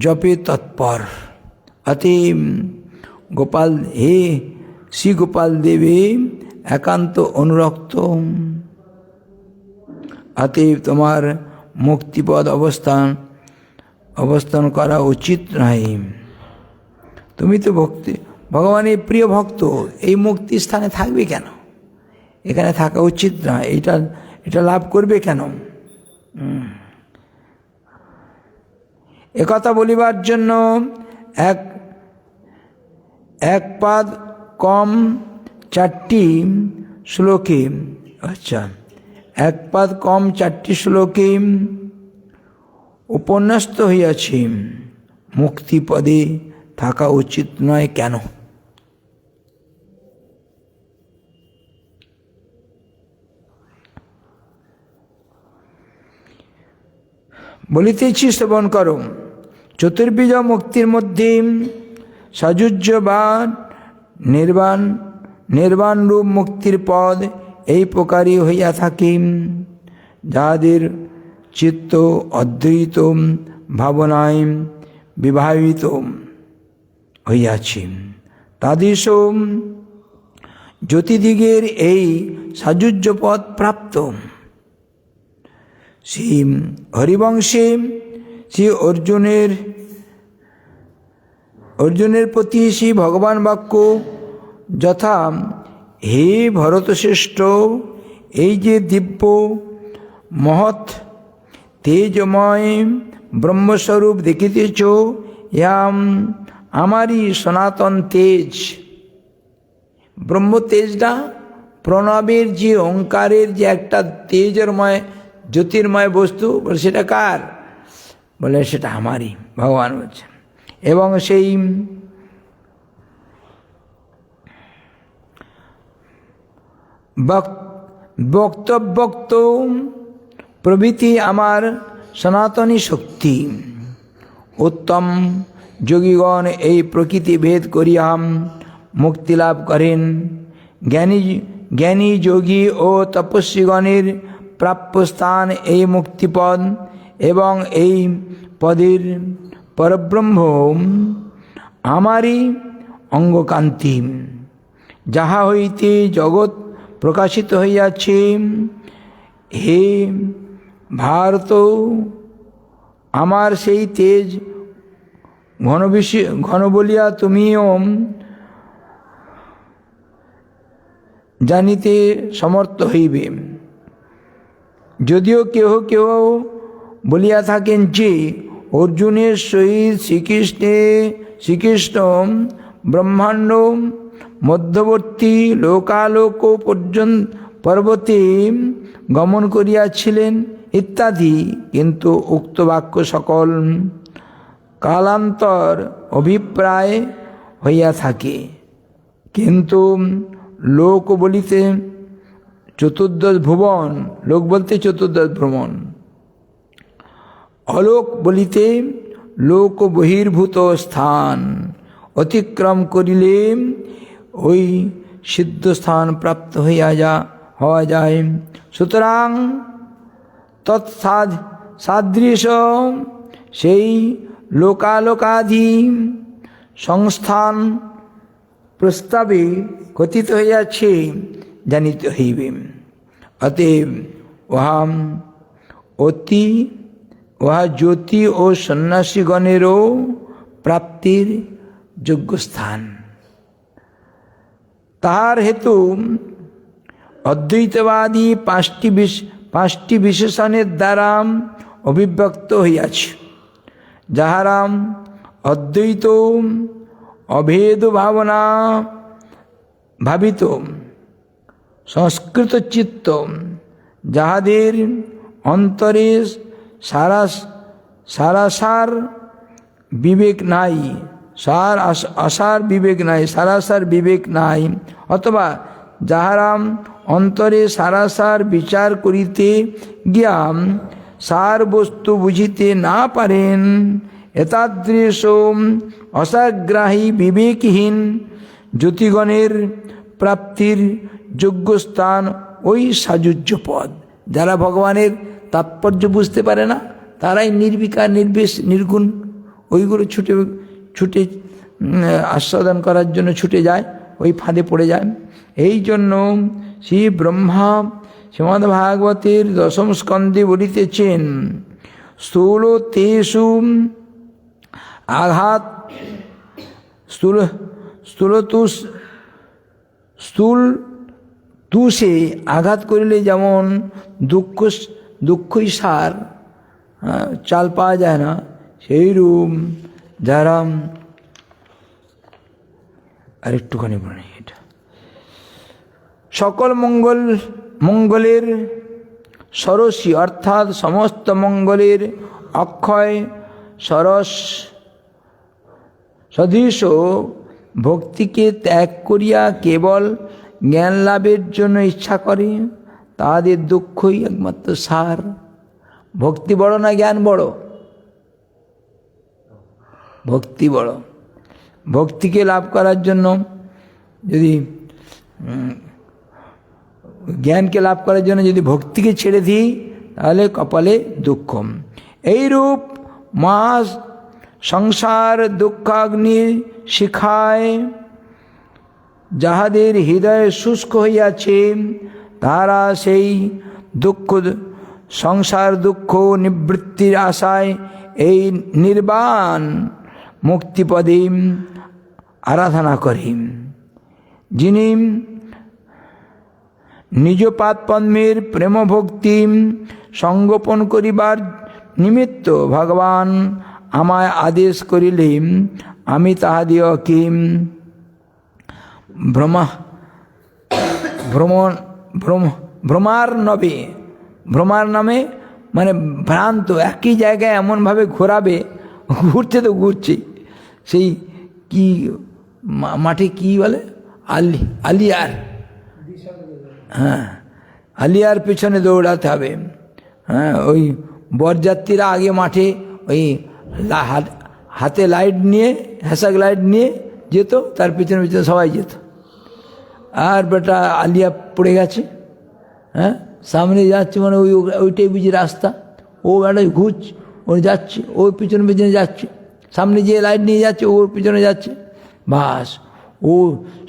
জপে তৎপর। অতি গোপাল, হে শ্রী গোপাল দেবে একান্ত অনুরক্ত, অতএব তোমার মুক্তিপদ অবস্থান করা উচিত নয়। তুমি তো ভগবানের প্রিয় ভক্ত, এই মুক্তি স্থানে থাকবে কেন? এখানে থাকা উচিত নয়, এটা লাভ করবে কেন? একথা বলিবার জন্য এক পাদ কম 4টি শ্লোকে, এক পাদ কম 4টি শ্লোকে উপন্যস্ত হইয়াছে। মুক্তিপদে থাকা উচিত নয় কেন? বলিতেছি, শ্রবণ করো। চতুর্বিধ মুক্তির মধ্যে সাযুজ্য বা নির্বাণ রূপ মুক্তির পদ এই প্রকারই হইয়া থাকে। যাহাদের চিত্ত অদ্বৈত ভাবনায় বিভাবিত হইয়াছে, তাদের জ্যোতিদিগের এই সাযুজ্য পদ প্রাপ্ত। শ্রী হরিবংশে শ্রী অর্জুনের প্রতি শ্রী ভগবান বাক্য যথা, হে ভরতশ্রেষ্ঠ, এই যে দিব্য মহৎ তেজময় ব্রহ্মস্বরূপ দেখিতেছ, ইহা আমারই সনাতন তেজ। ব্রহ্ম তেজটা প্রণবের যে ওঙ্কারের যে একটা তেজময় জ্যোতির্ময় বস্তু, বলে সেটা কার? বলে সেটা আমারই, ভগবান বলছে। এবং সেই বক্তব্যক্ত প্রভৃতি আমার সনাতনী শক্তি। উত্তম যোগীগণ এই প্রকৃতি ভেদ করিয়া মুক্তি লাভ করেন। জ্ঞানী যোগী ও তপস্বীগণের প্রাপ্য স্থান এই মুক্তিপদ, এবং এই পদের পরব্রহ্ম আমারই অঙ্গকান্তি, যাহা হইতে জগৎ প্রকাশিত হইয়াছে। হে ভারত, আমার সেই তেজ ঘন বলিয়া তুমিও জানিতে সমর্থ হইবে। যদিও কেহ বলিয়া থাকেন যে অর্জুনের সহিত শ্রীকৃষ্ণ ব্রহ্মাণ্ড মধ্যবর্তী লোকালোক পর্বতে গমন করিয়াছিলেন ইত্যাদি, কিন্তু উক্ত বাক্য সকল কালান্তর অভিপ্রায় হইয়া থাকে। কিন্তু লোক বলিতে চতুর্দশ ভুবন, লোক বলতে চতুর্দশ ভ্রমণ, অলোক বলিতে লোক বহির্ভূত স্থান অতিক্রম করিলে ওই সিদ্ধ স্থান প্রাপ্ত হওয়া যায়। সুতরাং তৎসাদৃশ সেই লোকালোকাধি সংস্থান প্রস্তাবে কথিত হইয়াছে, জানিতে হইবে। অতএব উহা জ্যোতি ও সন্ন্যাসীগণেরও প্রাপ্তির যোগ্য স্থান। তাহার হেতু অদ্বৈতবাদী পাঁচটি বিশেষণের দ্বারা অভিব্যক্ত হইয়াছে, যাহারা অদ্বৈত অভেদ ভাবনা ভাবিত সংস্কৃত চিত্ত, যাহাদের অন্তরে সারাসার বিবেক নাই, সারাসার বিবেক নাই, অথবা যাহারা অন্তরে সারাসার বিচার করিতে গিয়া সার বস্তু বুঝিতে না পারেন, এতাদৃশ অসাগ্রাহী বিবেকহীন জ্যোতিগণের প্রাপ্তির যোগ্য স্থান ওই সাযুজ্য পদ। যারা ভগবানের তাৎপর্য বুঝতে পারে না, তারাই নির্বিকার, নির্বিশেষ, নির্গুণ ওইগুলো ছুটে আস্বাদন করার জন্য ছুটে যায়, ওই ফাঁদে পড়ে যায়। এই জন্য শ্রী ব্রহ্মা শ্রীমদ্ ভাগবতের দশম স্কন্ধে বলিতেছেন, স্থূল তেষু আঘাত স্থূল তুষে আঘাত করিলে যেমন দুঃখই সার, চাল পাওয়া যায় না, সেইরূপ যারা আরেকটুখানি বলি, এটা সকল মঙ্গলের সরসী অর্থাৎ সমস্ত মঙ্গলের অক্ষয় সরস সদৃশ ভক্তিকে ত্যাগ করিয়া কেবল জ্ঞান লাভের জন্য ইচ্ছা করে, তাদের দুঃখই একমাত্র সার। ভক্তি বড় না জ্ঞান বড়? ভক্তি বড়। ভক্তিকে লাভ করার জন্য যদি জ্ঞানকে লাভ করার জন্য যদি ভক্তিকে ছেড়ে দিই, তাহলে কপালে দুঃখ। এইরূপ মহা সংসার দুঃখাগ্নি শিখায় যাহাদের হৃদয় শুষ্ক হইয়াছে, তারা সেই সংসার দুঃখ নিবৃত্তির আশায় এই নির্বাণ মুক্তিপদে আরাধনা করে। যিনি নিজ পাদপদ্মের প্রেম ভক্তি সংগোপন করিবার নিমিত্ত ভগবান আমায় আদেশ করিলেন, আমি তাহাদিওকে ভ্রমার নামে মানে ভ্রান্ত একই জায়গায় এমনভাবে ঘোরাবে, ঘুরছে তো ঘুরছে, সেই কি মাঠে কি বলে আলিয়ার, হ্যাঁ আলিয়ার পেছনে দৌড়াতে হবে। হ্যাঁ, ওই বরযাত্রীরা আগে মাঠে ওই হাতে লাইট নিয়ে, হ্যাসাক লাইট নিয়ে যেত, তার পিছনে পিছনে সবাই যেত। আর বেটা আলিয়া পড়ে গেছে, হ্যাঁ সামনে যাচ্ছে মানে ওইটাই বুঝি রাস্তা, ও বেটা ঘুরছে, ও যাচ্ছে, ওর পিছনে পিছনে যাচ্ছে, সামনে যে লাইট নিয়ে যাচ্ছে ওর পিছনে যাচ্ছে, বাস ও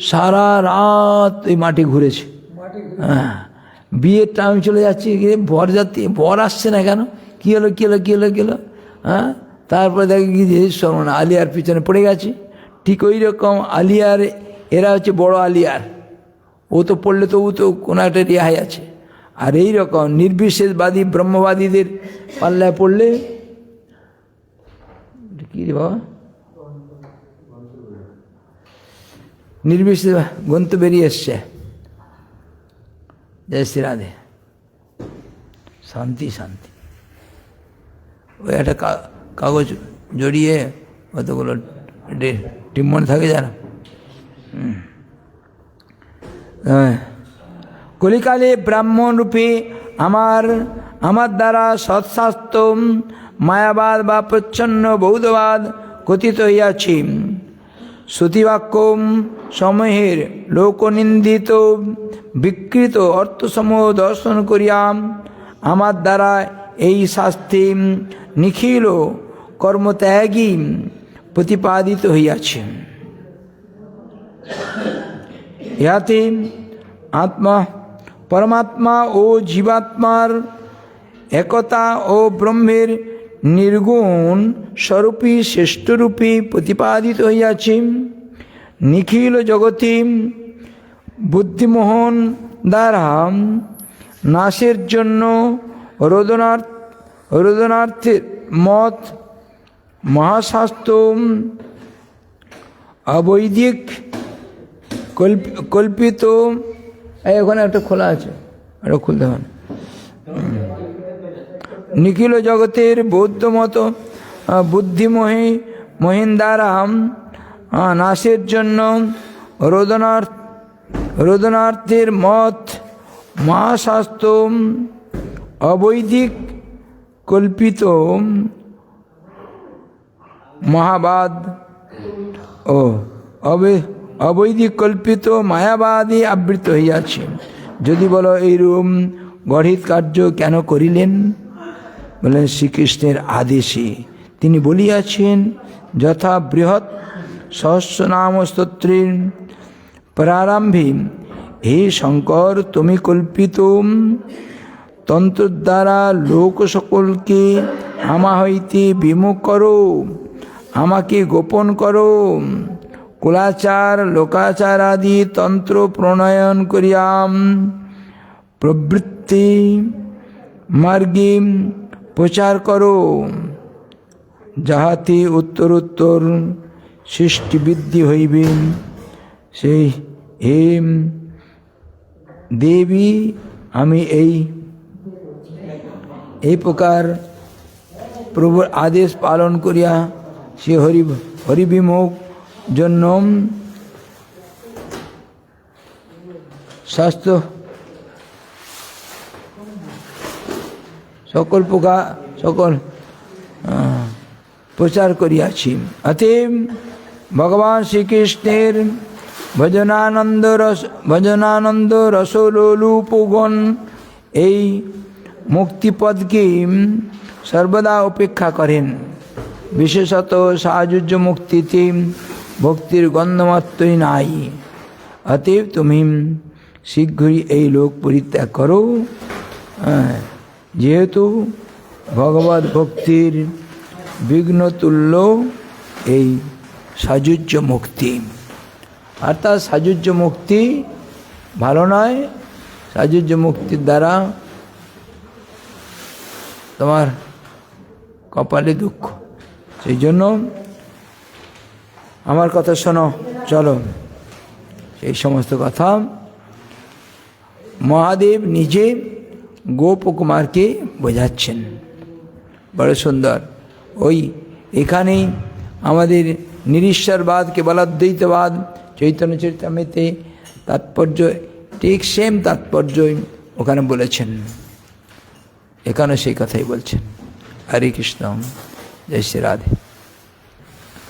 সারা রাত ওই মাঠে ঘুরেছে। হ্যাঁ, বিয়ের টাইম চলে যাচ্ছে, বরযাত্রী বর আসছে না কেন, কী হলো কী হলো কী হলো কী হলো, হ্যাঁ তারপরে দেখে গিয়ে শোনা আলিয়ার পিছনে পড়ে গেছে। ঠিক ওই রকম আলিয়ার, এরা হচ্ছে বড় আলিয়ার, ও তো পড়লে তবু তো কোনো একটা রেহাই আছে। আর এই রকম নির্বিশেষবাদী ব্রহ্মবাদীদের পাল্লায় পড়লে কী রে বাবা, নির্বিশেষ গ্রন্থ বেরিয়ে এসছে। জয় শ্রী রাধে, শান্তি শান্তি। ওই একটা কাগজ জড়িয়ে কতগুলো টিম্বন থাকে যারা। কলিকালে ব্রাহ্মণ রূপে আমার দ্বারা সৎশাস্ত্র মায়াবাদ বা প্রচ্ছন্ন বৌদ্ধবাদ কথিত হইয়াছে। শ্রুতিবাক্য সমূহের লোকনিন্দিত বিকৃত অর্থসমূহ দর্শন করিয়া আমার দ্বারা এই শাস্ত্রে নিখিল কর্মত্যাগী প্রতিপাদিত হইয়াছে। ইহাতে পরমাত্মা ও জীবাত্মার একতা ও ব্রহ্মের নির্গুণ স্বরূপী শ্রেষ্ঠরূপী প্রতিপাদিত হইয়াছে। নিখিল জগতে বুদ্ধিমোহন দ্বারা নাশের জন্য রোদনার্থের মত মহাশাস্ত্র অবৈদিক কল্পিত। ওখানে একটা খোলা আছে, এটা খুলতে হবে। নিখিল জগতের বৌদ্ধ মত বুদ্ধিমোহীন দ্বারা নাশের জন্য রোদনার্থের মত মহাশাস্ত্র অবৈদিক কল্পিত মহাবাদ ও অবৈদিক কল্পিত মায়াবাদী আবৃত হইয়াছে। যদি বলো এইরূপ গঠিত কার্য কেন করিলেন? বলেন শ্রীকৃষ্ণের আদেশে তিনি বলিয়াছেন, যথা বৃহৎ সহস্রনাম স্তোত্রের প্রারম্ভে, হে শঙ্কর, তুমি কল্পিত তন্ত্র দ্বারা লোক সকলকে আমা হইতে বিমুখ করো, আমাকে গোপন করো। কুলাচার লোকাচার আদি তন্ত্র প্রণয়ন করিয়াম প্রবৃত্তি মার্গে প্রচার করো, যাহাতে উত্তরোত্তর সৃষ্টি বৃদ্ধি হইবে। সেই হে দেবী, আমি এই প্রকার প্রভুর আদেশ পালন করিয়া সে হরিবিমুখ জন্য শাস্ত্র সকল প্রচার করিয়াছি। অতএব ভগবান শ্রীকৃষ্ণের ভজনানন্দ রসলোলুপগণ এই মুক্তিপদকে সর্বদা উপেক্ষা করেন। বিশেষত সাহায্য মুক্তিতে ভক্তির গন্ধমাত্রই নাই। অতএব তুমি শীঘ্রই এই লোক পরিত্যাগ করো, যেহেতু ভগবত ভক্তির বিঘ্নতুল্য এই সাযুজ্য মুক্তি। অর্থাৎ সাযুজ্য মুক্তি ভালো নয়, সাযুজ্য মুক্তির দ্বারা তোমার কপালে দুঃখ। সেই জন্য আমার কথা শোনো, চলো। এই সমস্ত কথা মহাদেব নিজে গোপকুমারকে বোঝাচ্ছেন, বড় সুন্দর। ওই এখানেই আমাদের নিরীশ্বরবাদ কেবলাদ্বৈতবাদ চৈতন্য চরিতামৃতে তাৎপর্য ঠিক সেম তাৎপর্যই ওখানে বলেছেন, এখানে সেই কথাই বলছেন। হরে কৃষ্ণ, জয় শ্রী রাধে।